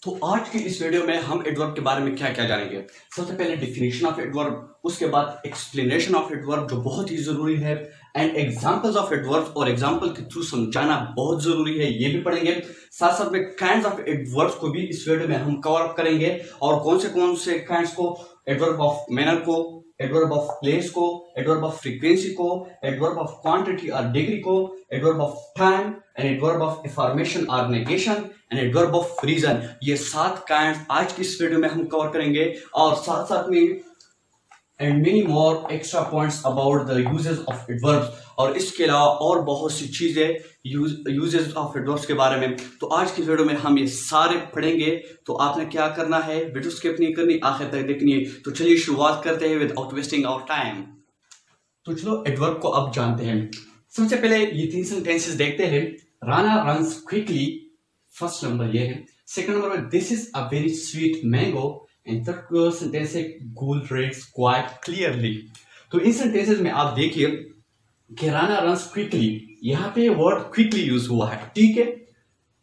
तो आज की इस वीडियो में हम एडवर्ब के बारे में क्या क्या जानेंगे। सबसे पहले डिफिनेशन ऑफ एडवर्ब, उसके बाद एक्सप्लेनेशन ऑफ एडवर्ब जो बहुत ही जरूरी है, एंड एग्जांपल्स ऑफ एडवर्ब और एग्जांपल के थ्रू समझाना बहुत जरूरी है, ये भी पढ़ेंगे। साथ साथ में काइंड्स ऑफ एडवर्ब्स को भी इस वीडियो में हम कवर अप करेंगे और कौन से काइंड्स को, एडवर्ब ऑफ मैनर को, एडवर्ब ऑफ प्लेस को, एडवर्ब ऑफ फ्रीक्वेंसी को, एडवर्ब ऑफ क्वांटिटी और डिग्री को, adverb of time and adverb of information और negation and adverb of reason. ये 7 काइंड्स आज की इस वीडियो में हम कवर करेंगे और साथ साथ में and many more extra points about the uses of adverbs, और इसके अलावा और बहुत सी चीजें यूजेस ऑफ एडवर्ब्स के बारे में। तो आज की वीडियो में हम ये सारे पढ़ेंगे। तो आपने क्या करना है, वीडियो स्किप नहीं करनी, आखिर तक देखनी है। तो चलिए शुरुआत करते हैं विदाउट वेस्टिंग आवर टाइम। तो चलो एडवर्ब को अब जानते हैं। सबसे पहले ये 3 सेंटेंसेस देखते हैं। Rana runs quickly, first number ये है। सेकंड नंबर में this is a very sweet mango, and third sentence है गूल रीड्स क्वाइट क्लियरली। तो इन सेंटेंसेस में आप देखिए कि राना रन्स क्विकली, यहाँ पे वर्ड क्विकली यूज हुआ है, ठीक है।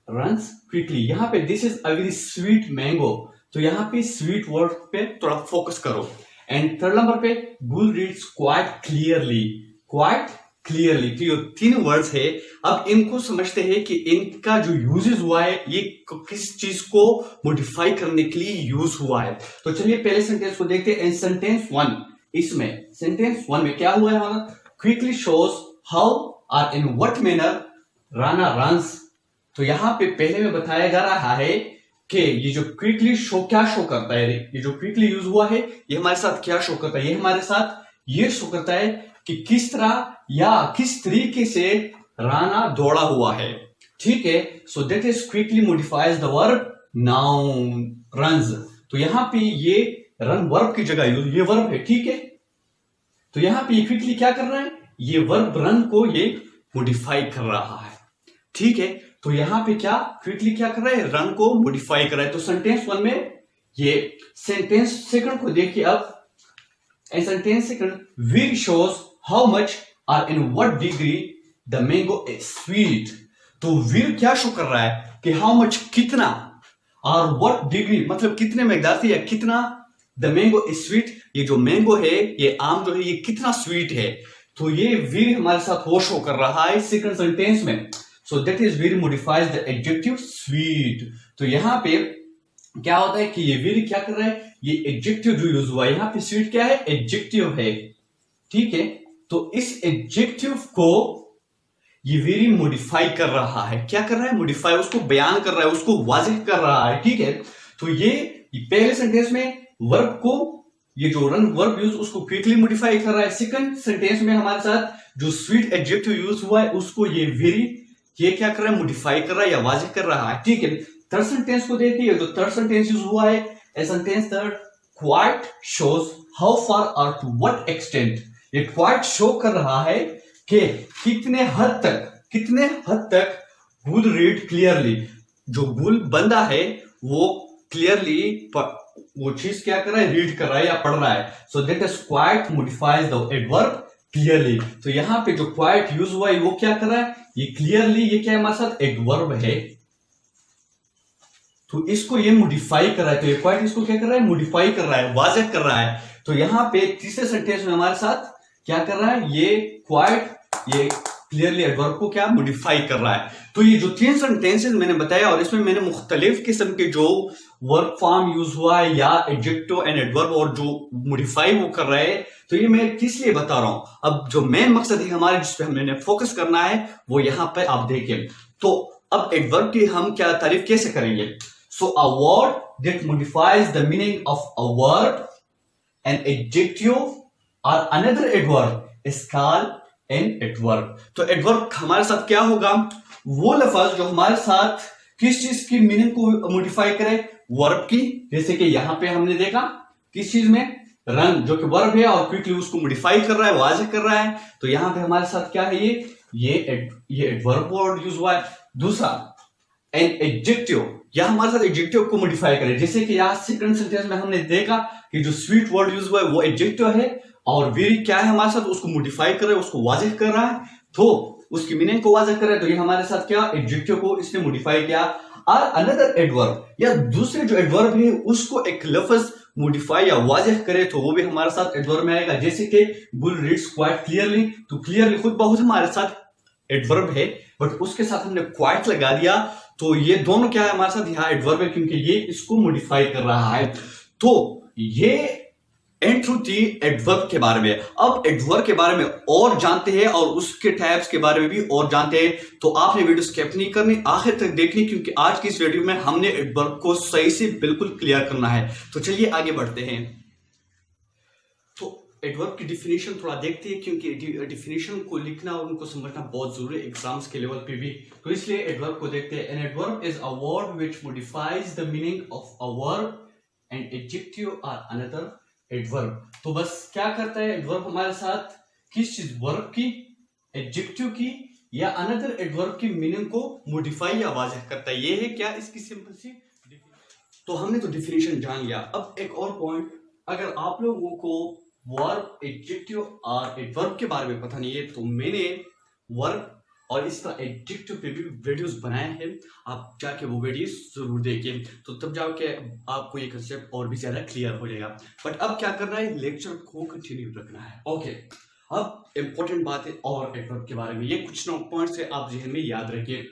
रन्स क्विकली, यहाँ पे this is a very sweet mango, तो यहाँ पे स्वीट वर्ड पे थोड़ा फोकस करो। एंड थर्ड नंबर पे Gul reads quite clearly, quite clearly. तो ये 3 वर्ड्स है। अब इनको समझते हैं कि इनका जो यूजेस हुआ है ये किस चीज को मॉडिफाई करने के लिए यूज हुआ है। तो चलिए पहले सेंटेंस को देखते हैं। सेंटेंस 1, इसमें सेंटेंस 1 में क्या हुआ है हमारा, क्विकली शोज हाउ और in what manner Rana runs. तो यहां पे पहले में बताया जा रहा है कि ये जो क्विकली शो क्या शो करता है, ये जो क्विकली यूज हुआ है ये हमारे साथ क्या शो करता है, ये हमारे साथ ये शो करता है कि किस तरह या किस तरीके से राना दौड़ा हुआ है, ठीक है। So that is quickly modifies the verb noun runs. तो यहां पे ये रन वर्ब की जगह यूज, ये वर्ब है, ठीक है। तो यहां पे ये क्विकली क्या कर रहा है, ये वर्ब रन को ये मॉडिफाई कर रहा है, ठीक है। तो यहां पे क्या क्विकली क्या कर रहा है, रन को मॉडिफाई कर रहा है। तो सेंटेंस 1 में ये, सेंटेंस सेकंड को देखिए अब। Sentence second, very shows how much or in what degree the mango is sweet. तो वीर क्या शो कर रहा है कि हाउ मच कितना, और व्हाट डिग्री मतलब कितने मकदार से या कितना, द मैंगो इज स्वीट ये जो मैंगो है, ये आम जो है ये कितना स्वीट है। तो ये वीर हमारे साथ वो शो कर रहा है सेकंड सेंटेंस में। So that is Veer modifies the adjective sweet. तो यहां पे क्या होता है कि ये वीर क्या कर रहा है, ये एडजेक्टिव जो यूज हुआ है, यहां पे स्वीट क्या है, एडजेक्टिव है, ठीक है। तो इस एडजेक्टिव को ये वेरी मॉडिफाई कर रहा है, क्या कर रहा है, मॉडिफाई, उसको बयान कर रहा है, उसको वाज़ेह कर रहा है, ठीक है। तो ये पहले सेंटेंस में वर्ब को, ये जो रन वर्ब यूज उसको क्विकली मॉडिफाई कर रहा है। सेकंड सेंटेंस में हमारे साथ जो स्वीट एडजेक्टिव यूज हुआ है उसको ये वेरी, ये क्या कर रहा है, मॉडिफाई कर रहा है या वाज़ेह कर रहा है, ठीक है। थर्ड सेंटेंस को देखिए, जो थर्ड सेंटेंस यूज हुआ है, sentence third, quite shows how far और टू व्हाट एक्सटेंट। ये क्वाइट शो कर रहा है कि कितने हद तक गुल रीड क्लियरली, जो गुल बंदा है वो क्लियरली वो चीज क्या कर रहा है, रीड कर रहा है या पढ़ रहा है। So that is quite modifies the adverb clearly. तो यहां पे जो क्वाइट यूज हुआ है वो क्या कर रहा है, ये क्लियरली, ये क्या है हमारे साथ एडवर्ब है, तो इसको ये मॉडिफाई कर रहा है। तो ये क्वाइट इसको क्या कर रहा है, मॉडिफाई कर रहा है, वाज़ेह कर रहा है। तो यहां पे तीसरे सेंटेंस में हमारे साथ क्या कर रहा है, ये क्वाइट, ये क्लियरली एडवर्ब को क्या मॉडिफाई कर रहा है। तो ये जो 3 सेंटेंसेस मैंने बताया और इसमें मैंने मुख्तलिफ किस्म के जो वर्ब फॉर्म यूज हुआ है या एडजेक्टिव एंड एडवर्ब और जो मॉडिफाई वो कर रहे हैं, तो ये मैं किस लिए बता रहा हूं। अब जो मेन मकसद है हमारे जिस पे हमने फोकस करना है वो यहां पे आप देखिए। तो अब एडवर्ब की हम क्या तारीफ कैसे करेंगे। So a word that modifies the meaning of a verb, an adjective or another adverb is called an adverb. तो एडवर्ब हमारे साथ क्या होगा, वो लफ्ज जो हमारे साथ किस चीज की मीनिंग को मॉडिफाई करे, वर्ब की। जैसे कि यहां पे हमने देखा किस चीज में, रन जो कि वर्ब है और क्विकली उसको मॉडिफाई कर रहा है, वाज़ेह कर रहा है। तो यहां पे हमारे साथ क्या है, ये एडवर्ब वर्ड यूज हुआ है। दूसरा एन एडजेक्टिव, या हमारे साथ एडजेक्टिव को मॉडिफाई करे। जैसे कि यहाँ सेकंड सेंटेंस में हमने देखा कि जो स्वीट वर्ड यूज हुआ है वो एडजेक्टिव है और वेरी क्या है हमारे साथ, उसको मॉडिफाई कर रहा है, उसको वाज़ेह कर रहा है, तो उसकी मीनिंग को वाज़ेह कर रहा है। तो ये हमारे साथ क्या, एडजेक्टिव को इसने मॉडिफाई किया। और अनदर एडवर्ब या दूसरे जो एडवर्ब है उसको एक लफ्ज मॉडिफाई या वाज़ेह करे तो वो भी हमारे साथ एडवर्ब में आएगा। जैसे कि बुल रीड्स क्वाइट क्लियरली, तो क्लियरली खुद बहुत हमारे साथ एडवर्ब है, बट उसके साथ हमने क्वाइट लगा दिया तो ये दोनों क्या है हमारे साथ यहाँ एडवर्ब है, क्योंकि ये इसको मॉडिफाई कर रहा है। तो ये एंड थ्रू थी एडवर्ब के बारे में। अब एडवर्ब के बारे में और जानते हैं और उसके टाइप्स के बारे में भी और जानते हैं, तो आपने वीडियो स्किप नहीं करनी, आखिर तक देखनी, क्योंकि आज की इस वीडियो में हमने एडवर्ब को सही से बिल्कुल क्लियर करना है। तो चलिए आगे बढ़ते हैं। तो एडवर्ब की डिफिनेशन थोड़ा देखते हैं, क्योंकि डिफिनेशन को लिखना और उनको समझना बहुत जरूरी है एग्जाम्स के लेवल पे भी, तो इसलिए एडवर्ब को देखते हैं। An adverb is a word which modifies the meaning of a verb and adjective or another adverb. तो बस क्या करता है एडवर्ब हमारे साथ, किस चीज, वर्ब की, एडजेक्टिव की या अनदर एडवर्ब की मीनिंग को मॉडिफाई या वाज़ेह करता है। ये है क्या इसकी सिंपल सी। तो हमने तो डिफिनेशन जान लिया। अब एक और पॉइंट, अगर आप लोगों को वर्ब, एडजेक्टिव और एडवर्ब के बारे में पता नहीं है तो मैंने वर्ब और इसका एडजेक्टिव पे भी वीडियोस बनाए हैं, आप जाके वो वीडियोस जरूर देखिए, तो तब जाके आपको ये कंसेप्ट और भी ज्यादा क्लियर हो जाएगा। बट अब क्या करना है, लेक्चर को कंटिन्यू रखना है। ओके, अब इंपॉर्टेंट बात है और एडवर्ब के बारे में, ये कुछ पॉइंट्स है आप जहन में याद रखिए।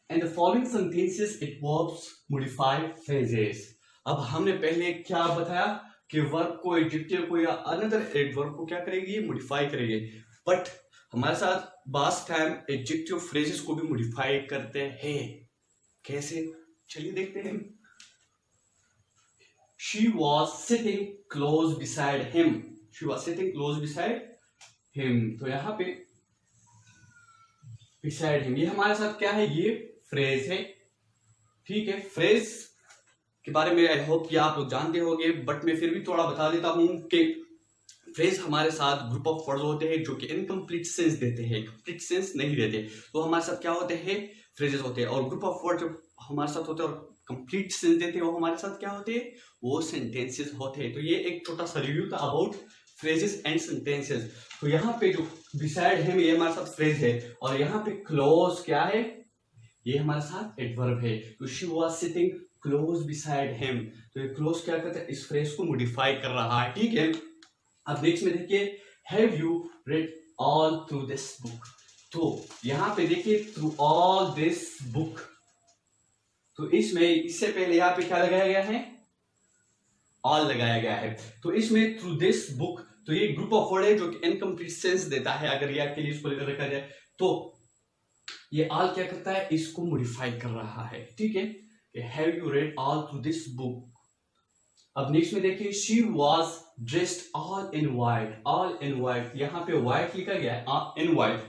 And the following sentences adverbs modify phrases. अब हमने पहले क्या बताया कि वर्ब को, एडजेक्टिव को या अनदर एडवर्ब को क्या करेगी, मॉडिफाई करेंगे, बट हमारे साथ बास टाइम एडजेक्टिव फ्रेजेस को भी मॉडिफाई करते हैं। कैसे, चलिए देखते हैं। She was sitting close beside him. She was sitting close beside him. तो यहाँ पे beside him, ये हमारे साथ क्या है, ये फ्रेज है। ठीक है, फ्रेज के बारे में आई होप कि आप लोग जानते होंगे, बट मैं फिर भी थोड़ा बता देता हूँ कि फ्रेज हमारे साथ ग्रुप ऑफ वर्ड्स होते हैं जो कि इनकम्प्लीट सेंस देते हैं, कंप्लीट सेंस नहीं देते। तो हमारे साथ क्या होते हैं, फ्रेजेस होते हैं, और ग्रुप ऑफ वर्ड जो हमारे साथ होते हैं और कंप्लीट सेंस देते हैं वो हमारे साथ क्या होते हैं, वो सेंटेंसेस होते हैं। तो ये एक छोटा सा रिव्यू था अबाउट फ्रेजेस एंड सेंटेंसेस। तो यहाँ पे जो बिसाइड है ये हमारे साथ फ्रेज है, और यहाँ पे क्लोज क्या है, ये हमारे साथ एडवर्ब है। तो she was sitting close beside him, तो ये क्लोज क्या करता है, इस फ्रेज को मॉडिफाई कर रहा है। ठीक है, अब नेक्स्ट में देखिए, have you read all through this book. तो यहां पे देखिए थ्रू ऑल दिस बुक, तो इसमें इससे पहले यहां पे क्या लगाया गया है, ऑल लगाया गया है। तो इसमें थ्रू दिस बुक, तो ये ग्रुप ऑफ वर्ड है जो कि इनकम्प्लीट सेंस देता है, अगर ये आपके लिए इसको लेकर रखा जाए तो ये ऑल क्या करता है, इसको मॉडिफाई कर रहा है। ठीक है, have you read all through this book. अब नेक्स्ट में देखिए, she was dressed all in white. All in white, यहाँ पे व्हाइट लिखा गया है, इन व्हाइट,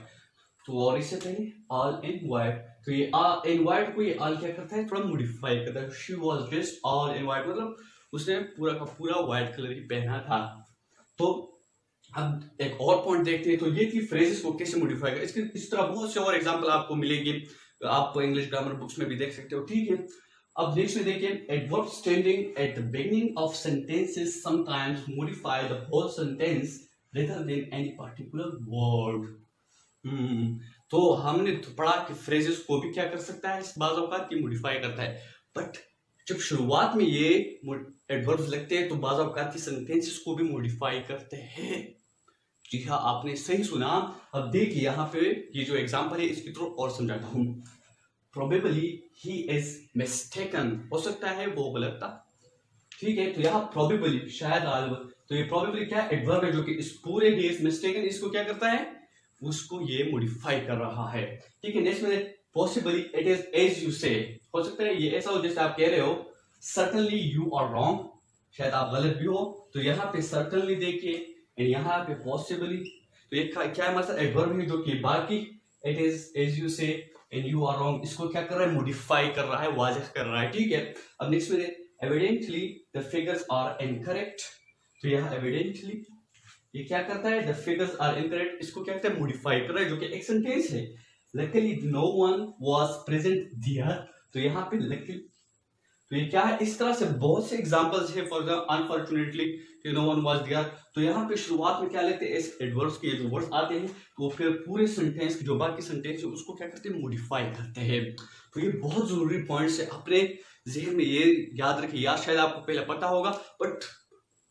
तो और इससे पहले ऑल इन व्हाइट, तो ये इन व्हाइट को ये ऑल क्या करता है, थोड़ा मॉडिफाई करता है। She was dressed all in white, मतलब उसने पूरा का पूरा व्हाइट कलर ही पहना था। तो अब एक और पॉइंट देखते हैं, तो ये थी फ्रेजेस को कैसे मॉडिफाई कर, इसके इस तरह बहुत से और एग्जांपल आपको मिलेंगे, आप इंग्लिश ग्रामर बुक्स में भी देख सकते हो। ठीक है, अब नेक्स्ट में देखिए, adverb standing at the beginning of sentences sometimes modify the whole sentence rather than any particular word. तो हमने तो पढ़ा कि फ्रेजेस को भी क्या कर सकता है, इस बाज़ औक़ात की मॉडिफाई करता है, बट जब शुरुआत में ये एडवर्ब्स लगते हैं तो बाज़ औक़ात की सेंटेंसेस को भी मॉडिफाई करते हैं। जी हाँ, आपने सही सुना। अब देखिए यहाँ पे ये जो एग्जाम्पल है इसकी थ्रू और समझाता हूँ। Probably he is mistaken, हो सकता है वो गलत था। ठीक है, तो यहाँ probably शायद गालिबन, तो ये probably क्या एडवर्ब है जो कि इस पूरे he is mistaken इसको क्या करता है, उसको ये मॉडिफाई कर रहा है। ठीक है, नेक्स्ट में possibly it is as you say, हो सकता है ये ऐसा हो जैसे आप कह रहे हो certainly you are wrong, शायद आप गलत भी हो। तो यहाँ पे certainly देखिए, यहाँ पे possibly, तो ये क्या है, मतलब एडवर्ब है जो कि बाकी it is as you say and you are wrong इसको क्या कर रहा है, मॉडिफाई कर रहा है, वाज़ेह कर रहा है। ठीक है, अब नेक्स्ट में evidently the figures are incorrect, तो यहाँ evidently ये क्या करता है, the figures are incorrect, इसको क्या करता है, मॉडिफाई कर रहा है, जो कि एक सेंटेंस है। luckily no one was present there, तो यहाँ पे luckily, तो ये क्या है, इस तरह से बहुत से एग्जांपल्स है। For example unfortunately no one was there, तो यहाँ पे शुरुआत में क्या लेते हैं, इस एडवर्ब्स के जो वर्ड्स आते हैं तो फिर पूरे सेंटेंस की जो बाकी सेंटेंस है उसको क्या करते हैं, मॉडिफाई करते हैं। तो ये बहुत जरूरी पॉइंट्स है, अपने जहन में ये याद रखिए। या शायद आपको पहले पता होगा बट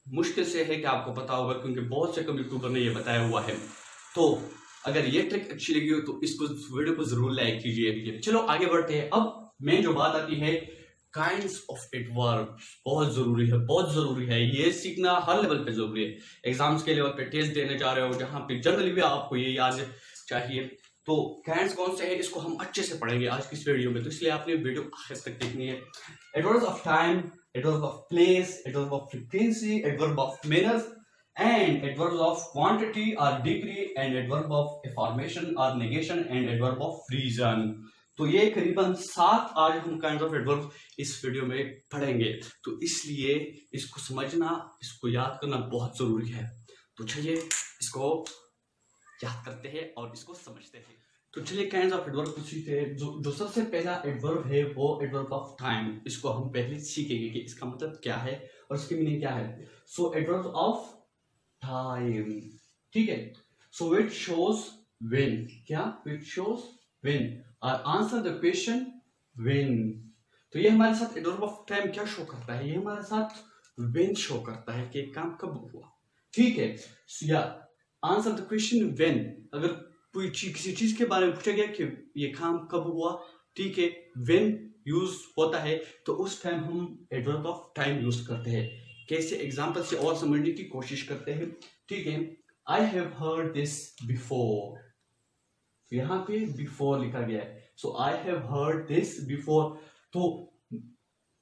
मुश्किल से है कि आपको पता होगा, क्योंकि बहुत से कम यूट्यूबर ने ये बताया हुआ है। तो अगर ये ट्रिक अच्छी लगी हो तो इसको वीडियो को जरूर लाइक कीजिए। चलो आगे बढ़ते हैं। अब मेन जो बात आती है, काइंड्स ऑफ एडवर्ब्स बहुत जरूरी है, बहुत जरूरी है। ये सीखना हर लेवल पे जरूरी है। एग्जाम्स के लेवल पे, टेस्ट देने जा रहे हो जहां पे जनरली भी आपको ये याद चाहिए। तो काइंड्स कौन से हैं, इसको हम अच्छे से पढ़ेंगे आज की इस वीडियो में, तो इसलिए आपने वीडियो आखिर तक देखनी है। Adverbs of time, adverb of place, adverb of frequency, adverb of manners and adverbs of quantity or degree and adverb of affirmation or negation and adverb of reason। तो ये करीबन 7 आज हम काइंड ऑफ एडवर्ब इस video में पढ़ेंगे, तो इसलिए इसको समझना, इसको याद करना बहुत जरूरी है। तो चलिए इसको याद करते हैं और इसको समझते हैं। तो चलिए काइंड ऑफ एडवर्ब को सीखते हैं। जो सबसे पहला एडवर्ब है वो एडवर्ब ऑफ टाइम। इसको हम पहले सीखेंगे कि इसका मतलब क्या है और इसकी मीनिंग क्या है। सो एडवर्ब ऑफ टाइम, ठीक है। सो विच शोज व्हेन, क्या विच शोज व्हेन और आंसर द क्वेश्चन व्हेन। तो ये हमारे साथ एडवर्ब ऑफ टाइम क्या शो करता है, ये हमारे साथ व्हेन शो करता है कि काम कब हुआ, ठीक है। या आंसर द क्वेश्चन व्हेन, अगर कोई किसी चीज के बारे में पूछा गया कि ये काम कब हुआ, ठीक है, व्हेन यूज होता है तो उस टाइम हम एडवर्ब ऑफ टाइम यूज करते हैं। कैसे, एग्जांपल से और समझने की कोशिश करते हैं, ठीक है। I have heard this before, यहां पे बिफोर लिखा गया है। So I have heard this before, तो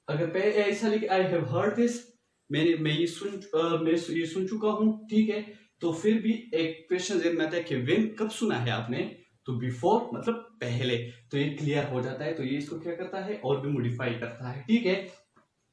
अगर पहले ऐसा लिखे आई हैव हर्ड दिस, मैं ये सुन चुका हूं, ठीक है, तो फिर भी एक क्वेश्चन जेन में आता है कि व्हेन कब सुना है आपने, तो बिफोर मतलब पहले, तो ये क्लियर हो जाता है। तो ये इसको क्या करता है और भी मॉडिफाई करता है, ठीक है।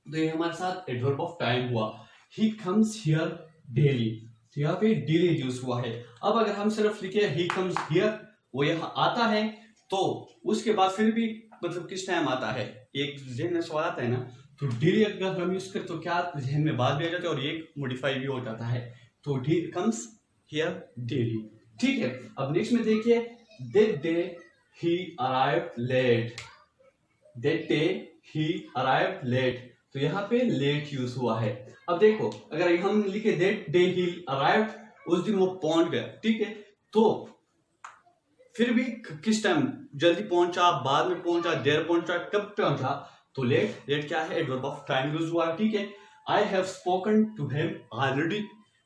तो ये हमारे साथ एडवर्ब ऑफ टाइम हुआ। ही कम्स हियर डेली, तो यहाँ पे डेली यूज हुआ है। अब अगर हम सिर्फ लिखे ही कम्स हियर, वो यहाँ आता है, तो उसके बाद फिर भी मतलब किस टाइम आता है, एक जहन में सवाल आता है ना, तो डेली अगर हम यूज करें तो क्या जहन में बात भी आ जाती है और ये मॉडिफाई भी हो जाता है। तो ही कम्स हियर डेली, ठीक है। अब नेक्स्ट में देखिए, that day he arrived late, that day he arrived late, तो यहाँ पे लेट यूज हुआ है। अब देखो अगर हम लिखे दैट डे ही अराइव्ड, उस दिन वो पहुंच गया, ठीक है, तो फिर भी किस टाइम, जल्दी पहुंचा, बाद में पहुंचा, देर पहुंचा, कब पहुंचा, तो लेट, लेट क्या है, एडवर्ब ऑफ टाइम यूज हुआ है, ठीक है। I have spoken to him already,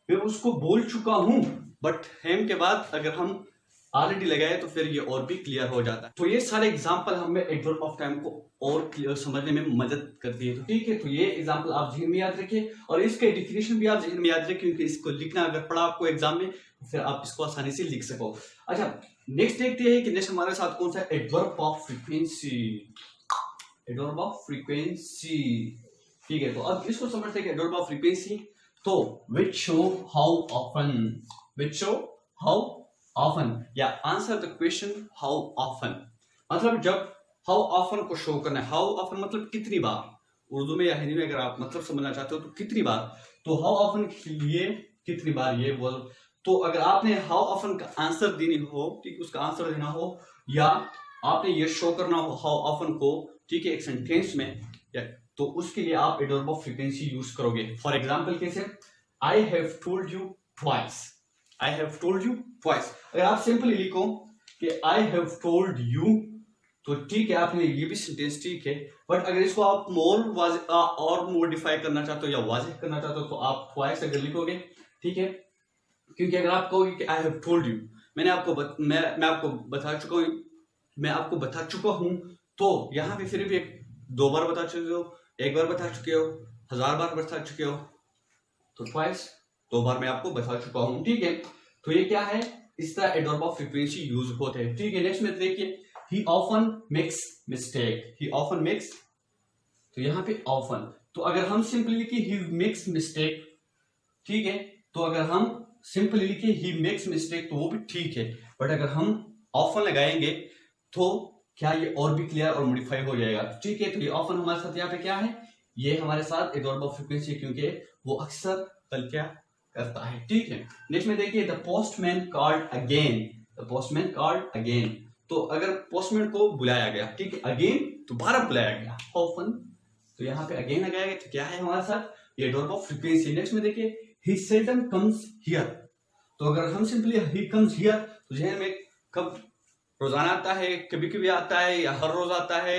मैं उसको बोल चुका हूं, बट हिम के बाद अगर हम ऑलरेडी लगाए तो फिर ये और भी क्लियर हो जाता है। तो ये सारे एग्जांपल हमें एडवर्ब ऑफ टाइम को और क्लियर समझने में मदद करती है, तो ठीक है। तो ये एग्जांपल आप जहन में याद रखिए और इसके डिफिनेशन भी आप जहन में याद रखिए, क्योंकि इसको लिखना अगर पढ़ा आपको एग्जाम में तो फिर आप इसको आसानी से लिख सको। अच्छा, नेक्स्ट देखते हैं कि नेक्स्ट हमारे साथ कौन सा adverb of frequency, adverb of frequency, ठीक है। तो अब इसको समझते हैं कि एडवर्ब ऑफ फ्रीक्वेंसी, तो which show how often, which show how often, या answer the question how often, मतलब जब हाउ ऑफन को शो करना है। हाउ ऑफन मतलब कितनी बार, उर्दू में या हिंदी में अगर आप मतलब समझना चाहते हो तो कितनी बार, तो हाउ ऑफन के लिए कितनी बार ये बोल। तो अगर आपने हाउ ऑफन का आंसर देनी हो, ठीक, उसका आंसर देना हो, या आपने ये शो करना हो हाउ ऑफन को, ठीक है, एक सेंटेंस में, तो उसके लिए आप एडवर्ब ऑफ फ्रीक्वेंसी यूज करोगे। फॉर एग्जाम्पल कैसे, I have told you twice, I have told you twice. अगर आप सिंपली लिखो कि आई हैव टोल्ड यू, तो ठीक है, आपने ये भी सेंटेंस ठीक है, बट अगर इसको आप और मॉडिफाई करना चाहते हो या वाज़ेह करना चाहते हो तो आप ट्वाइस अगर लिखोगे, ठीक है। क्योंकि अगर आप कहोगे कि आई हैव टोल्ड यू, मैं आपको बता चुका हूं, तो यहाँ पे फिर भी 2 बार बता चुके हो, 1 बार बता चुके हो, 1000 बार बता चुके हो, तो ट्वाइस 2 बार मैं आपको बता चुका हूं, ठीक है। तो ये क्या है, इस तरह एडवर्ब ऑफ फ्रीक्वेंसी यूज होते हैं, ठीक है। नेक्स्ट में देखिए, he often makes mistake, he often makes, तो यहाँ पे often, तो अगर हम सिंपली लिखे he makes mistake, ठीक है, तो अगर हम सिंपली लिखे he makes mistake तो वो भी ठीक है, बट अगर हम often लगाएंगे तो क्या ये और भी क्लियर और मॉडिफाई हो जाएगा, ठीक है। तो ये ऑफन हमारे साथ यहाँ पे क्या है, ये हमारे साथ एडवर्ब ऑफ फ्रीक्वेंसी, क्योंकि वो अक्सर कल क्या करता है, ठीक है। नेक्स्ट में देखिए the postman called again, the postman called again. तो अगर पोस्टमैन को बुलाया गया, ठीक है, अगेन दोबारा बुलाया गया, ऑफन, तो यहाँ पे अगेन लगाया गया, तो क्या है हमारे साथ, ये एडवर्ब ऑफ फ्रीक्वेंसी। नेक्स्ट में देखिए ही सेल्डम कम्स हियर। तो अगर हम सिंपली ही कम्स हियर, तो जहन में कब रोजाना आता है, कभी कभी आता है, या हर रोज आता है,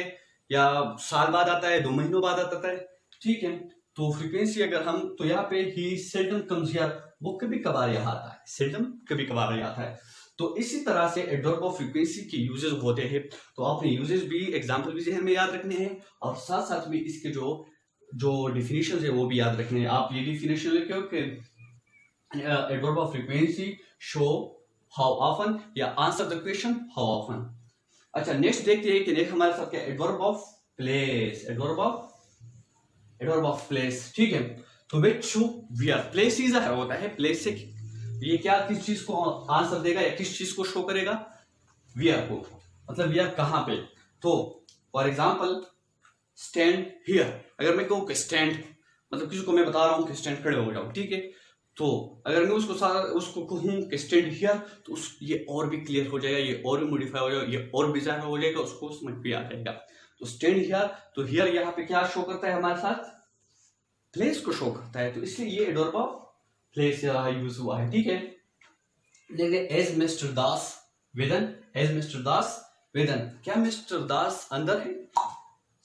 या साल बाद आता है, 2 महीनों बाद आता है, ठीक है। तो फ्रीक्वेंसी अगर हम, तो यहाँ पे ही सेल्डम कम्स हियर, वो कभी कभार यहाँ आता है, सेल्डम कभी कभार यहाँ आता है। तो इसी तरह से एडवर्ब ऑफ फ्रीक्वेंसी के यूजेस होते हैं। तो आपने यूजेस भी, एग्जांपल भी जहन में याद रखने हैं, और साथ साथ में इसके जो डिफिनेशन है वो भी याद रखने हैं। आप ये डिफिनेशन लिखे हो कि adverb of frequency show how often, या answer the question how often. अच्छा, नेक्स्ट देखते हैं कि नेक्स्ट हमारे साथ क्या, adverb of place, adverb of place, ठीक है। तो which show where, place is होता है, प्लेस से ये क्या किस चीज को आंसर देगा, या किस चीज को शो करेगा, वियर को, मतलब वियर कहां पे। तो फॉर एग्जांपल स्टैंड हियर, अगर मैं कहूँ कि स्टैंड, मतलब किसी को मैं बता रहा हूँ कि स्टैंड खड़े हो जाओ, ठीक है। तो अगर मैं उसको कहूँ कि स्टैंड हियर, तो ये और भी क्लियर हो जाएगा, ये और भी मॉडिफाई हो जाएगा, ये और भी ज्यादा हो जाएगा, उसको समझ भी आ जाएगा। तो स्टैंड हियर, तो हियर यहाँ पे क्या शो करता है हमारे साथ, प्लेस को शो करता है, तो इसलिए ये एडवर्ब ऑफ प्लेस यूज हुआ है, ठीक है। देखिए एज मिस्टर दास वेदन, एज मिस्टर दास वेदन, क्या मिस्टर दास अंदर है,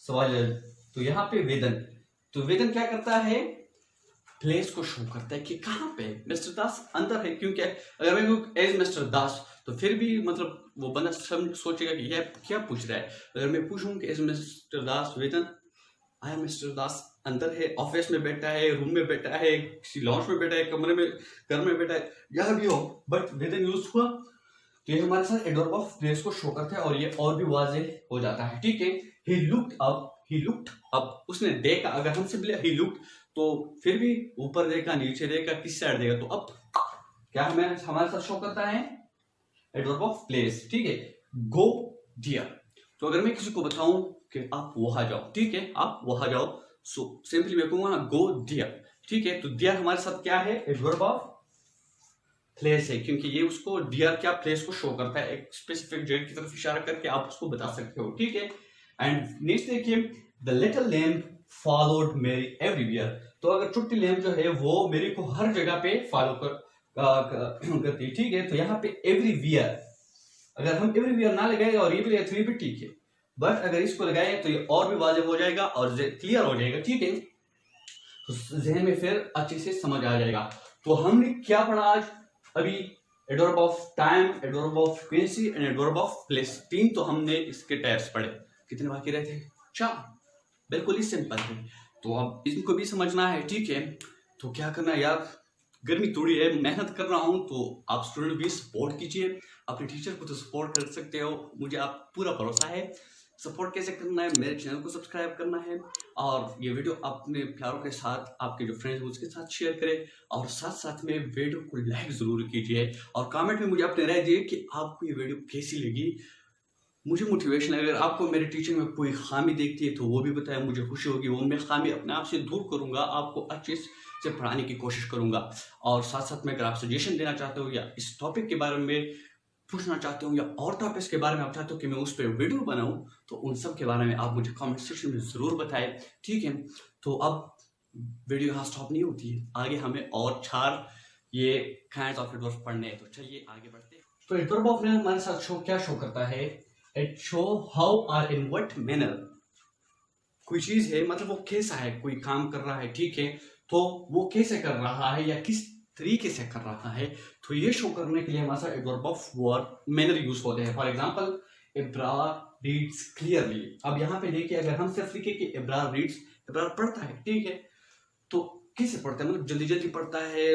सवाल है। तो यहाँ पे वेदन, तो वेदन क्या करता है, प्लेस को शो करता है कि कहाँ पे मिस्टर दास अंदर है, क्योंकि अगर मैं कहूँ एज मिस्टर दास, तो फिर भी मतलब वो बंदा सोचेगा कि यह क्या पूछ रहा है। अगर मैं पूछूं कि एज मिस्टर दास वेदन, आई मिस्टर दास अंदर है, ऑफिस में बैठा है, रूम में बैठा है, किसी लॉन्च में बैठा है, कमरे में, घर में बैठा है, जहाँ भी हो, बट वेदन यूज हुआ, तो ये हमारे साथ एडवर्ब ऑफ प्लेस को शो करता है, और ये और भी वाज़ेह हो जाता है, ठीक है। ही लुक्ड अप, उसने देखा, अगर हम सिंपली ही लुक्ड, तो फिर भी ऊपर देखा, नीचे देखा, किस साइड देखा, तो अप क्या हमारे साथ शो करता है, एडवर्ब ऑफ प्लेस, ठीक है। गो डियर, तो अगर मैं किसी को बताऊं कि आप वहां जाओ, ठीक है, आप वहां जाओ, सो सिंपली मैं कहूंगा ना गो डियर, ठीक है। तो डियर हमारे साथ क्या है, एडवर्ब ऑफ प्लेस है, क्योंकि ये उसको डियर क्या प्लेस को शो करता है, एक स्पेसिफिक जगह की तरफ इशारा करके आप उसको बता सकते हो, ठीक है। एंड नेक्स्ट देखिए द लिटिल लैम्प फॉलोड मेरी एवरीवेयर, तो अगर छोटी लैम्प जो है वो मेरी को हर जगह पे फॉलो करती है, ठीक है। तो यहाँ पे एवरीवेयर, अगर हम एवरीवेयर ना लगाए और ये भी लगाए तो ये भी ठीक है, बट अगर इसको लगाए तो ये और भी वाज़ेह हो जाएगा और क्लियर हो जाएगा, ठीक है। तो जहन में फिर अच्छे से समझ आ जाएगा। तो हमने क्या पढ़ा आज, अभी adverb of time, adverb of frequency and adverb of place, 3 तो हमने इसके टाइप्स पढ़े। कितने बाकी रहे थे, 4, बिल्कुल ही सिंपल है। तो अब इनको भी समझना है, ठीक है। तो क्या करना है यार, गर्मी थोड़ी है, मेहनत कर रहा हूँ, तो आप स्टूडेंट भी सपोर्ट कीजिए, अपने टीचर को तो सपोर्ट कर सकते हो, मुझे आप पूरा भरोसा है। सपोर्ट कैसे करना है, मेरे चैनल को सब्सक्राइब करना है, और ये वीडियो अपने प्यारों के साथ, आपके जो फ्रेंड्स हैं उसके साथ शेयर करें, और साथ साथ में वीडियो को लाइक जरूर कीजिए, और कमेंट में मुझे अपने राय दिए कि आपको ये वीडियो कैसी लगी, मुझे मोटिवेशन है। अगर आपको मेरे टीचिंग में कोई खामी देखती है तो वो भी बताएं, मुझे खुशी होगी, वो मैं खामी अपने आप से दूर करूंगा, आपको अच्छे से पढ़ाने की कोशिश करूंगा। और साथ साथ में अगर आप सजेशन देना चाहते हो, या इस टॉपिक के बारे में पूछना चाहते हो, या और टॉपिक्स के बारे में आप चाहते हो कि मैं उस पर वीडियो बनाऊं, तो उन सब के बारे में आप मुझे कमेंट सेक्शन में ज़रूर बताएं, ठीक है। तो अब वीडियो यहाँ स्टॉप नहीं होती है, आगे हमें और 4 ये काइंड्स ऑफ एडवर्ब पढ़ने हैं, तो चलिए आगे बढ़ते हैं। तो एडवर्ब ऑफ मैनर हमारे साथ क्या शो करता है, इट शो हाउ और इन व्हाट मैनर, कोई चीज है मतलब वो कैसा है, कोई काम कर रहा है, ठीक है, तो वो कैसे कर रहा है या किस तरीके से कर रहा है, तो ये शो करने के लिए हमारे साथ adverb of verb manner use होते हैं। For example Ibrar reads clearly, अब यहाँ पे देखिए अगर हम सिर्फ लिखे कि इब्रार रीड्स, इब्रार पढ़ता है, ठीक है, तो कैसे पढ़ता है, मतलब जल्दी जल्दी पढ़ता है,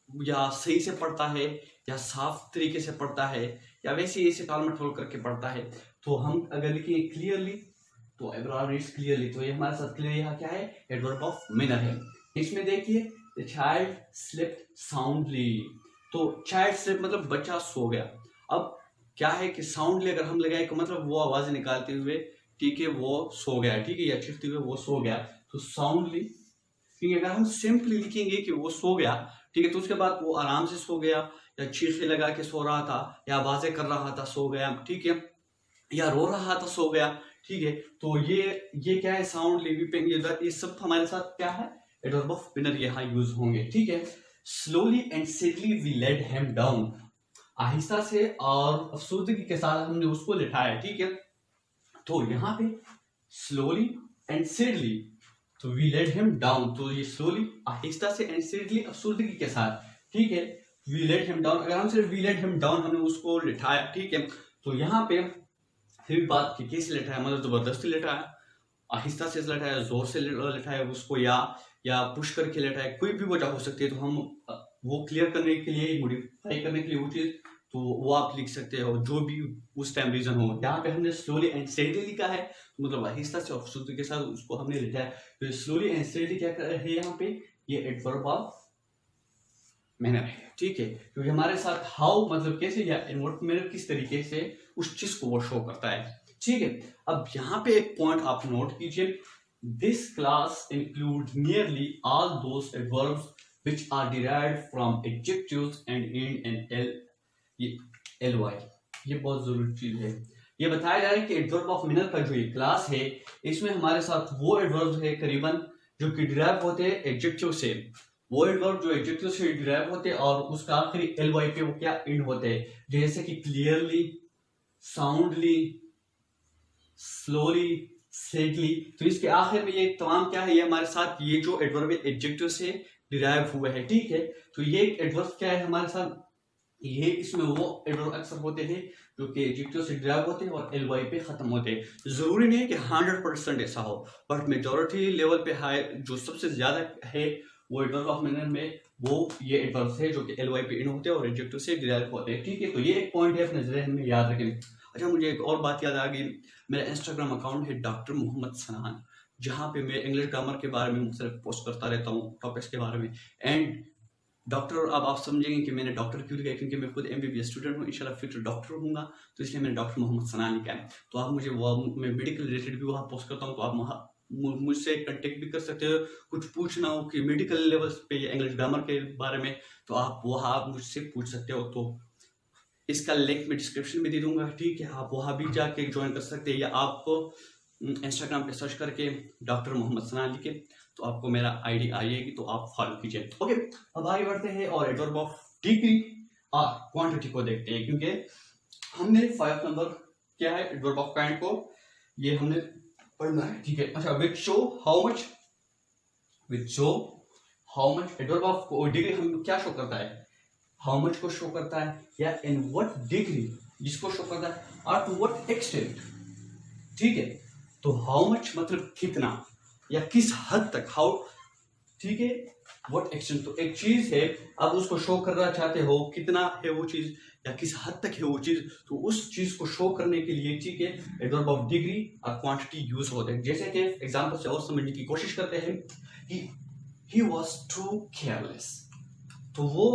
या सही से पढ़ता है, या साफ तरीके से पढ़ता है, या वैसे ऐसे टाल मटोल करके पढ़ता है। तो हम अगर लिखें क्लियरली, तो इब्रार रीड्स क्लियरली, तो ये हमारे साथ क्लियर यहाँ क्या है, एडवर्ब ऑफ मैनर है। इसमें देखिए द चाइल्ड स्लेप्ट साउंडली, तो चाइल्ड स्लेप्ट मतलब बच्चा सो गया। अब क्या है कि साउंडली अगर हम लगाए तो मतलब वो आवाज निकालते हुए, ठीक है, वो सो गया, ठीक है, या चीखते हुए वो सो गया, तो साउंडली, ठीक है। अगर हम सिंपली लिखेंगे कि वो सो गया, ठीक है, तो उसके बाद वो आराम से सो गया, या चीखे लगा के सो रहा था, या आवाजें कर रहा था सो गया, ठीक है, या रो रहा था सो गया, ठीक है, तो ये क्या है, साउंड लिविंग, ये सब हमारे साथ क्या है, एडवर्ब ऑफ विनर यहाँ यूज होंगे, ठीक है। Slowly and sadly we laid him down, आहिस्ता से और अफसुर्दगी के साथ हमने उसको लिटाया, ठीक है। तो यहाँ पे स्लोली एंड सिडली, तो वी लेड हिम डाउन, तो ये स्लोली आहिस्ता से एंड सिडली अफसुर्दगी के साथ, ठीक है, वी लेड हिम डाउन। अगर हम सिर्फ वी लेड हिम डाउन, हमने उसको लिटाया, ठीक है, तो यहाँ पे फिर बात की कैसे लिटाया, मतलब जबरदस्ती लिटाया, आहिस्ता से लिटाया, जोर से लिटाया उसको, या पुश करके लिटाया, कोई भी वजह हो सकती है। तो हम वो क्लियर करने के लिए, मॉडिफाई करने के लिए वो चीज, तो वो आप लिख सकते हो जो भी उस टाइम रीजन हो। यहाँ पे हमने स्लोली एंड स्टेडली लिखा है, तो मतलब आहिस्ता से अफसुर्दगी के साथ उसको हमने लिटाया। तो स्लोली एंड स्टेडली क्या कर रहे हैं यहाँ पे, ये एडवर्ब ऑफ मैनर है, ठीक है, क्योंकि हमारे साथ हाउ मतलब कैसे, या इन व्हाट मैनर किस तरीके से उस चीज को वो शो करता है, ठीक है। अब यहाँ पे एक पॉइंट आप नोट कीजिए, this class include nearly all those adverbs which are derived from adjectives and and L Y, ये बहुत जरूरी चीज है। ये बताया जा रहा है कि एडवर्ब ऑफ मैनर का जो ये क्लास है, इसमें हमारे साथ वो एडवर्ब्स है करीबन जो कि डिराइव होते हैं एडजेक्टिव से, वो एडवर्ब जो एडजेक्टिव से डिराइव होते हैं और उसका आखिरी एल वाई पे वो क्या एंड होते हैं, जैसे कि क्लियरली, साउंडली, स्लोली, सेडली। तो इसके आखिर में ये तमाम क्या है, ये हमारे साथ ये जो एडवर्ब एडजेक्टिव से डिराइव हुए हैं, ठीक है। तो ये एडवर्ब क्या है हमारे साथ, ये इसमें वो एडवर्ब अक्सर होते हैं जो कि एडजेक्टिव से डिराइव होते हैं और एल वाई पे खत्म होते हैं। जरूरी नहीं है कि 100% ऐसा हो, बट मेजोरिटी लेवल पे हाई जो सबसे ज्यादा है वो एडवर्ब ऑफ मैनर में वो ये एडवर्ब्स है जो कि एल वाई पे इन होते हैं और एडजेक्टिव से डिराइव होते हैं, ठीक है। तो ये एक पॉइंट है, अपने जहन में याद रखें। अच्छा, मुझे एक और बात याद आ गई, मेरा इंस्टाग्राम अकाउंट है डॉक्टर मोहम्मद सनान, जहाँ पे मैं इंग्लिश ग्रामर के बारे में मुख्तलिफ पोस्ट करता रहता हूँ, टॉपिक्स के बारे में। एंड डॉक्टर, अब आप समझेंगे कि मैंने डॉक्टर क्यों लिखा है, क्योंकि मैं खुद MBBS स्टूडेंट हूँ, इंशाल्लाह फ्यूचर डॉक्टर हूँगा, तो इसलिए मैंने डॉक्टर मोहम्मद सनान लिखा है। तो आप मुझे मैं मेडिकल रिलेटेड भी वहाँ पोस्ट करता हूँ, तो आप मुझसे कांटेक्ट भी कर सकते हो, कुछ पूछना हो कि मेडिकल लेवल पे या इंग्लिश ग्रामर के बारे में, तो आप वहाँ मुझसे पूछ सकते हो। तो इसका लिंक मैं डिस्क्रिप्शन में दे दूंगा, ठीक है, आप वहाँ भी जाके ज्वाइन कर सकते हैं, या आप इंस्टाग्राम पे सर्च करके डॉक्टर मोहम्मद सनान लिखे तो आपको मेरा आईडी आएगी, तो आप फॉलो कीजिए। ओके, अब आगे बढ़ते हैं और एडवर्ब ऑफ डिग्री और क्वांटिटी को देखते हैं, क्योंकि हमने 5 नंबर क्या है एडवर्ब ऑफ काइंड को ये हमने पढ़ना है, ठीक है। अच्छा, विच show how much, which show how much, adverb of degree हम क्या शो करता है, हाउ मच को शो करता है, या इन व्हाट डिग्री जिसको शो करता है, और टू व्हाट एक्सटेंट, ठीक है। तो हाउ मच मतलब कितना या किस हद तक, हाउ, ठीक है, व्हाट एक्सटेंट, तो एक चीज है, आप उसको शो करना चाहते हो कितना है वो चीज या किस हद तक है वो चीज, तो उस चीज को शो करने के लिए, ठीक है, एडवर्ब ऑफ डिग्री और क्वांटिटी यूज होते हैं। जैसे कि एग्जांपल से और समझने की कोशिश करते हैं कि ही वाज टू केयरलेस, तो वो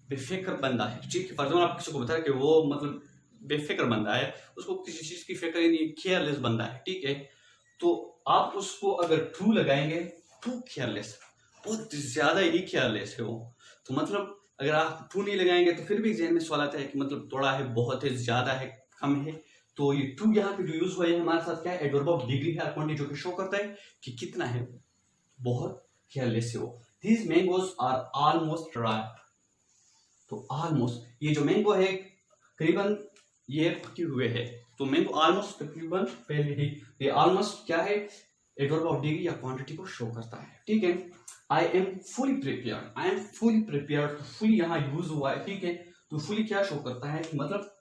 बेफिक्र बंदा है, ठीक है। फॉर एग्जांपल आप किसी को बता रहे कि वो मतलब बेफिक्र बंदा है, उसको किसी चीज की फिक्र ही नहीं, केयरलेस बंदा है, ठीक है। तो आप उसको अगर ट्रू लगाएंगे, टू केयरलेस, बहुत ज्यादा ही केयरलेस है वो, तो मतलब अगर आप ट्रू नहीं लगाएंगे तो फिर भी जहन में सवाल आता है कि मतलब थोड़ा है, बहुत है, ज्यादा है, कम है। तो ये ट्रू यहाँ पे जो यूज हुआ है हमारे साथ क्या है, एडवर्ब ऑफ डिग्री है, क्वांटिटी, जो कि शो करता है कि कितना है, बहुत केयरलेस है वो। These mangoes are almost ripe, तो ऑलमोस्ट, ये जो मैंगो है करीबन ये पके हुए है, तो मैंगो ऑलमोस्ट तकरीबन पहले ही, ये ऑलमोस्ट क्या है, एडवर्ब ऑफ डिग्री या क्वांटिटी को शो करता है, ठीक है। I am fully prepared, I am fully prepared, तो फुली यहाँ यूज हुआ है, ठीक है। तो फुली क्या शो करता है कि मतलब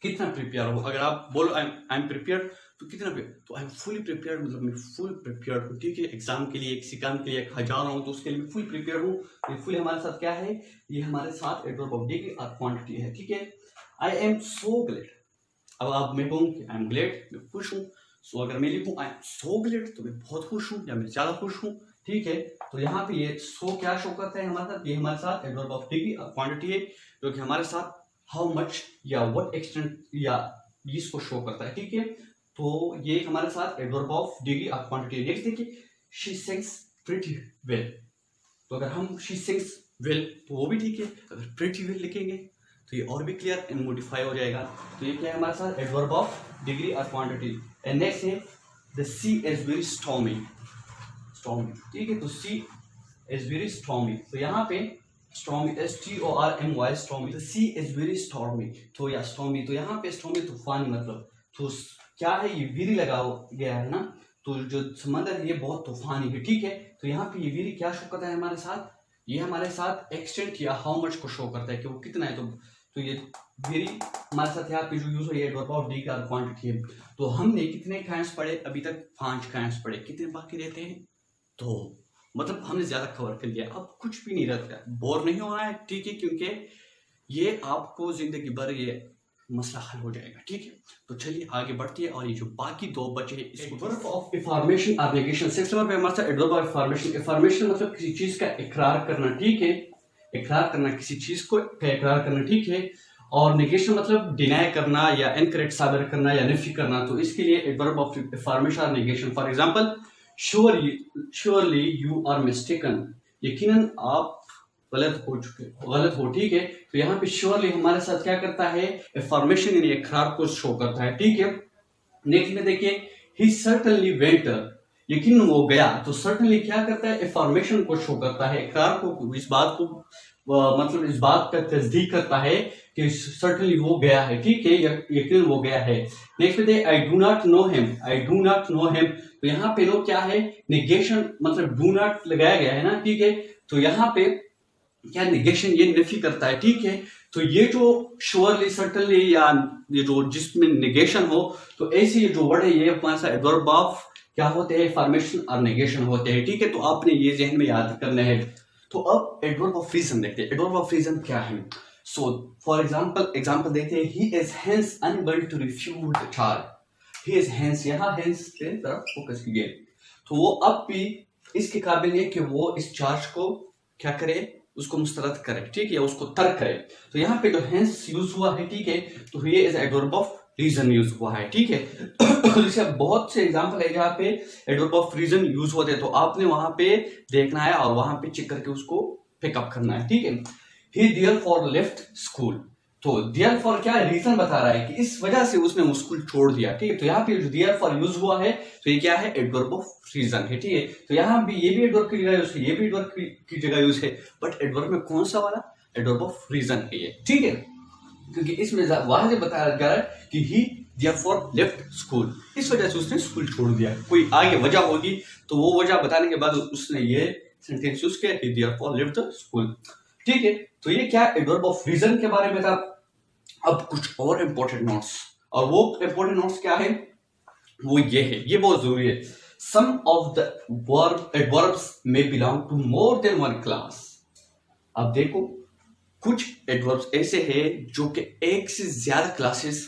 कितना प्रिपेयर हो, अगर आप बोलो आई एम प्रिपेयर्ड तो कितना प्रिपेयर, तो आई एम फुली प्रिपेयर्ड मतलब मैं फुल प्रिपेयर्ड हूँ, ठीक है। एग्जाम के लिए, किसी काम के लिए जा रहा हूँ तो उसके लिए मैं फुल प्रिपेयर हूँ। ये फुल हमारे साथ क्या है, ये हमारे साथ एडवर्ब ऑफ डिग्री और क्वांटिटी है, ठीक है। आई एम सो ग्लेड, अब आप मैं कहूँ आई एम ग्लेड, मैं खुश हूँ, सो अगर मैं लिखूँ आई एम सो ग्लेड तो मैं बहुत खुश हूँ या मैं ज्यादा खुश हूँ, ठीक है। तो यहाँ पे ये सो क्या शो करता है हमारे साथ, ये हमारे साथ एडवर्ब ऑफ डिग्री और क्वांटिटी है जो कि हमारे साथ हाउ मच या व्हाट एक्सटेंट या इसको शो करता है, ठीक है। तो ये हमारे साथ adverb of degree of quantity. Next देखिए, शी सिंग्स प्रीटी वेल। तो अगर हम शी सिंग्स वेल तो वो भी ठीक है, अगर प्रीटी वेल लिखेंगे तो ये और भी क्लियर एंड मोडिफाई हो जाएगा। तो ये क्या है हमारे साथ एडवर्ब ऑफ डिग्री और क्वांटिटी। एंड नेक्स्ट है the sea is very stormy, stormy, ठीक है। तो सी इज वेरी स्टॉर्मी, तो यहाँ पे स्टॉर्मी STORMY स्टॉर्मी, तो सी इज वेरी स्टॉर्मी, तो या स्टॉर्मी, तो यहाँ पे स्टॉर्मी तूफानी मतलब, तो क्या है ये वेरी लगा गया है ना, तो जो समंदर है ये बहुत तूफानी है, ठीक है। तो यहाँ पे ये वेरी क्या शो करता है हमारे साथ, ये हमारे साथ एक्सटेंट या हाउ मच को शो करता है कि वो कितना है। तो ये वेरी हमारे साथ यहाँ पे जो यूज हो, ये एडवर्ब ऑफ डिग्री और क्वांटिटी है। तो हमने कितने काइंड्स पढ़े अभी तक, 5 काइंड्स पढ़े, कितने बाकी रहते हैं, तो मतलब हमने ज्यादा कवर कर लिया, अब कुछ भी नहीं रहता, बोर नहीं होना है, ठीक है, क्योंकि ये आपको जिंदगी भर ये मसला हल हो जाएगा, ठीक है। तो चलिए आगे बढ़ते हैं, और ये जो बाकी 2 बचे एडवर्ब ऑफ इन्फॉर्मेशन और नेगेशन। 6 नंबर पे हमारे साथ एडवर्ब ऑफ इन्फॉर्मेशन। इन्फॉर्मेशन मतलब किसी चीज का इकरार करना, ठीक है, इकरार करना, किसी चीज को इकरार करना, ठीक है। और नेगेशन मतलब डिनाई करना या इनकरेक्ट साबित करना या नफी करना। तो इसके लिए एडवर्ब ऑफ इन्फॉर्मेशन और negation. For example, surely you are mistaken, यकीनन आप गलत हो, ठीक है। तो यहाँ पे श्योरली हमारे साथ क्या करता है, इन्फॉर्मेशन यानी इकरार को शो करता है, ठीक है। नेक्स्ट में देखिए, ही सर्टेनली वेंट, यकीन वो गया, तो सर्टेनली क्या करता है, इन्फॉर्मेशन को शो करता है, इकरार को, इस बात को मतलब इस बात का तस्दीक करता है कि सर्टेनली वो गया है, ठीक है, यकीन वो गया है। नेक्स्ट में देखिए, I do not know him, I do not know him, तो यहाँ पे नो क्या है, निगेशन मतलब डू नॉट लगाया गया है ना, ठीक है। तो यहाँ पे क्या निगेशन, ये नफी करता है, ठीक है। तो ये जो श्योरली, सर्टेनली या ये जो जिसमें निगेशन हो, तो ऐसे ये जो वर्ड है ये हमारे साथ एडवर्ब ऑफ क्या होते हैं, इन्फॉर्मेशन और नेगेशन होते हैं, ठीक है। तो आपने ये जहन में याद करना है। तो अब एडवर्ब ऑफ रीजन देखते हैं। एडवर्ब ऑफ रीजन क्या है। सो फॉर एग्जांपल देखते हैं, he is hence unable to refute the charge. He is hence, यहाँ हेंस पे तरफ फोकस कीजिए, तो वो अब भी इसके काबिल है कि वो इस चार्ज को क्या करे, उसको मुस्तरद करे, ठीक है, उसको तर्क करे। तो यहाँ पे जो हेंस यूज हुआ है, ठीक है, तो ये is adverb of reason use हुआ है, ठीक है। जैसे बहुत से एग्जांपल है जहाँ पे एडवर्ब ऑफ रीजन यूज होते हैं, तो आपने वहां पे देखना है और वहां पे चेक करके उसको पिकअप करना है, ठीक है। ही देयरफॉर लेफ्ट स्कूल, तो देयरफॉर क्या है, रीजन बता रहा है कि इस वजह से उसने वो स्कूल छोड़ दिया, ठीक है। तो यहाँ पे जो देयरफॉर यूज हुआ है, तो ये क्या है, एडवर्ब ऑफ रीजन है, ठीक है। तो यहाँ भी ये भी एडवर्ब की जगह यूज है, ये भी एडवर्ब की जगह यूज है, बट एडवर्ब में कौन सा वाला, एडवर्ब ऑफ रीजन है ये, ठीक है, क्योंकि इसमें वहां से बताया जा रहा है कि ही देयरफॉर लेफ्ट स्कूल, इस वजह से उसने स्कूल छोड़ दिया। कोई आगे वजह होगी तो वो वजह बताने के बाद उसने ये सेंटेंस यूज किया, ही देयरफॉर लेफ्ट द स्कूल, ठीक है। तो ये क्या एडवर्ब ऑफ रीजन के बारे में था। अब कुछ और इंपॉर्टेंट नोट्स, और वो इंपॉर्टेंट नोट्स क्या है, वो ये है, ये बहुत जरूरी है। Some of the adverbs may belong to more than one class. अब देखो, कुछ एडवर्ब्स ऐसे हैं जो कि एक से ज्यादा क्लासेस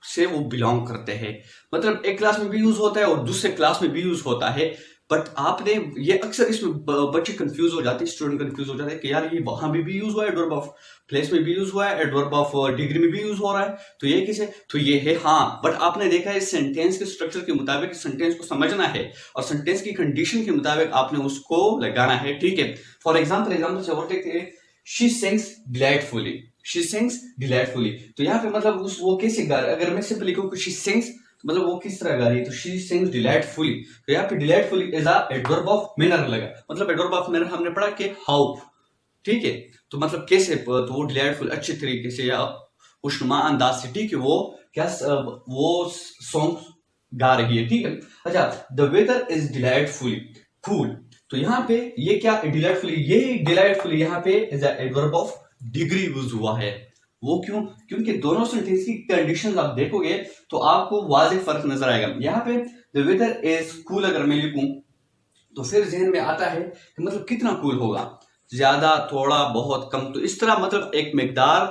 से वो बिलोंग करते हैं, मतलब एक क्लास में भी यूज होता है और दूसरे क्लास में भी यूज होता है। बट आपने ये अक्सर इसमें बच्चे कंफ्यूज हो जाते हैं, स्टूडेंट कंफ्यूज हो जाते हैं कि यार ये वहां भी यूज हुआ है, एडवर्ब ऑफ प्लेस में भी यूज हुआ है, एडवर्ब ऑफ डिग्री में भी यूज हो रहा है, तो ये किसे, तो ये है हाँ। बट आपने देखा है सेंटेंस के स्ट्रक्चर के मुताबिक सेंटेंस को समझना है और सेंटेंस की कंडीशन के मुताबिक आपने उसको लगाना है, ठीक है। फॉर एग्जाम्पल से और देखते हैं, she sings delightfully, she sings delightfully, तो यहाँ पे मतलब वो कैसे गा रहा है, अगर मैं सिंपल लिखूं शी सिंग्स मतलब वो किस तरह गा रही है, तो शी सिंग्स डिलाइटफुली, तो यहाँ पे delightfully is a adverb of manner लगा, मतलब एडवर्ब ऑफ मैनर हमने पढ़ा कि हाउ, ठीक है। तो मतलब कैसे, तो वो डिलाइटफुल अच्छे तरीके से या खुशनुमा अंदाज से, ठीक है, वो क्या वो सॉन्ग गा रही है, ठीक है। अच्छा, the weather is delightfully cool, तो यहाँ पे ये क्या डिलाइटफुली, ये डिलाइटफुली यहाँ पे is a adverb of degree use हुआ है। वो क्यों, क्योंकि दोनों सेंटेंस की कंडीशंस आप देखोगे तो आपको वाज़ेह फर्क नजर आएगा। यहाँ पे द वेदर इज कूल अगर मैं लिखूं तो फिर जहन में आता है कि मतलब कितना कूल होगा, ज्यादा, थोड़ा, बहुत, कम, तो इस तरह मतलब एक मिकदार,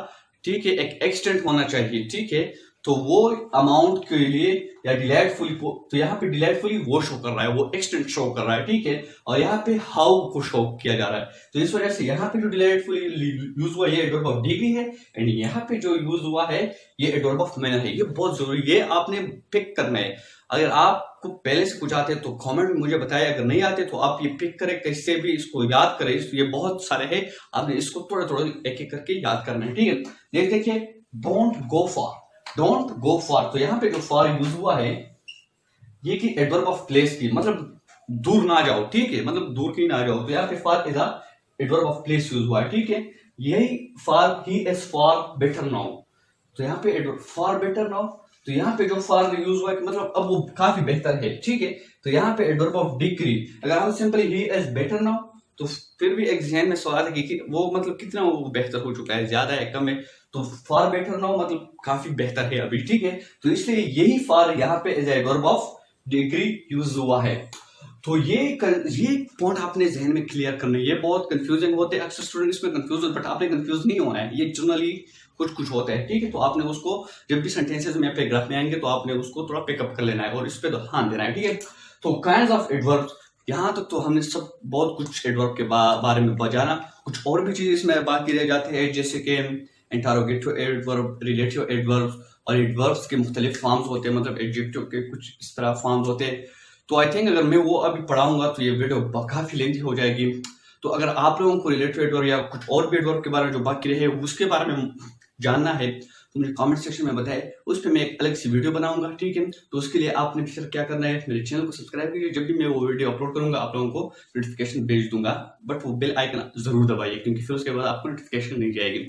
ठीक है, एक एक्सटेंट होना चाहिए, ठीक है। तो वो अमाउंट के लिए या डिलाइटफुली, तो यहाँ पे डिलाइटफुली वो शो कर रहा है, वो एक्सटेंट शो कर रहा है, ठीक है। और यहाँ पे हाउ को शो किया जा रहा है। तो इस वजह से यहाँ पे जो डिलाइटफुली यूज हुआ ये एडवर्ब ऑफ डिग्री है, एंड यहाँ पे जो यूज हुआ है ये एडवर्ब ऑफ मैनर है। ये बहुत जरूरी, ये आपने पिक करना है। अगर आपको पहले से कुछ आते हैं तो कमेंट में मुझे बताया, अगर नहीं आते तो आप ये पिक करें, कैसे भी इसको याद करें। ये बहुत सारे हैं, आपने इसको थोड़ा थोड़ा एक एक करके याद करना है, ठीक है। देखिए don't go for, don't go for, तो यहाँ पे जो फॉर यूज हुआ है ये कि एडवर्ब ऑफ प्लेस की, मतलब दूर ना जाओ, ठीक है, मतलब दूर की ना जाओ। तो यहाँ पे for is a adverb of place use हुआ है, ठीक है। यही for he is for better now, तो यहाँ पे फॉर बेटर नाउ, तो यहाँ पे जो फॉर यूज हुआ है मतलब अब वो काफी बेहतर है, ठीक है। तो यहाँ पे एडवर्ब ऑफ डिग्री, अगर हम simply he is better now, तो फिर भी एग्जाम में सवाल है कि वो मतलब कितना वो बेहतर हो चुका है, ज्यादा है कम है। तो फॉर बेटर नाउ मतलब काफी बेहतर है अभी, ठीक है। तो इसलिए यही फॉर यहाँ पे as adverb of degree use हुआ है। तो ये पॉइंट आपने जहन में क्लियर करना है। ये बहुत कंफ्यूजिंग होते हैं, अक्सर स्टूडेंट इसमें कंफ्यूज होते हैं, बट आपने कंफ्यूज नहीं होना है। ये जनरली कुछ होता है, ठीक है। तो आपने उसको जब भी सेंटेंसेस में पैराग्राफ में आएंगे तो आपने उसको थोड़ा पिकअप कर लेना है और इस पे ध्यान देना है, ठीक है। तो काइंड्स ऑफ एडवर्ब्स, यहाँ तक तो हमने सब बहुत कुछ एडवर्ब के बारे में जाना। कुछ और भी चीज इसमें बाकी रह जाते हैं, जैसे कि इंटरोगेटिव एडवर्ब, रिलेटिव एडवर्ब, और एडवर्ब्स के मुख्तलिफ फॉर्म्स होते हैं, मतलब एडजेक्टिव के कुछ इस तरह फॉर्म्स होते हैं। तो आई थिंक अगर मैं वो अभी पढ़ाऊंगा तो ये वीडियो काफी लेंथी हो जाएगी। तो अगर आप लोगों को रिलेटिव एडवर्ब या कुछ और भी एडवर्ब के बारे में जो बाकी रहे उसके बारे में जानना है तो मुझे कमेंट सेक्शन में बताएं, उस पर मैं एक अलग सी वीडियो बनाऊंगा, ठीक है। तो उसके लिए आपने फिर क्या करना है, मेरे चैनल को सब्सक्राइब कीजिए। जब भी मैं वो वीडियो अपलोड करूंगा आप लोगों को नोटिफिकेशन भेज दूंगा, बट वो बेल आइकन जरूर दबाइए क्योंकि फिर उसके बाद आपको नोटिफिकेशन नहीं जाएगी।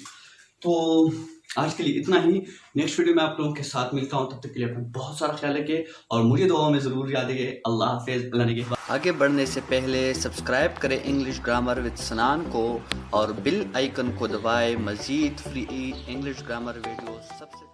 तो आज के लिए इतना ही। नेक्स्ट वीडियो में आप लोगों के साथ मिलता हूँ, तब तक के लिए अपना बहुत सारा ख्याल रखिए और मुझे दुआओं में जरूर याद रखिए। अल्लाह हाफिज़। अल्लाह ने आगे बढ़ने से पहले सब्सक्राइब करें इंग्लिश ग्रामर विद सनान को और बिल आइकन को दबाएं मज़ीद फ्री इंग्लिश ग्रामर वीडियो सबसे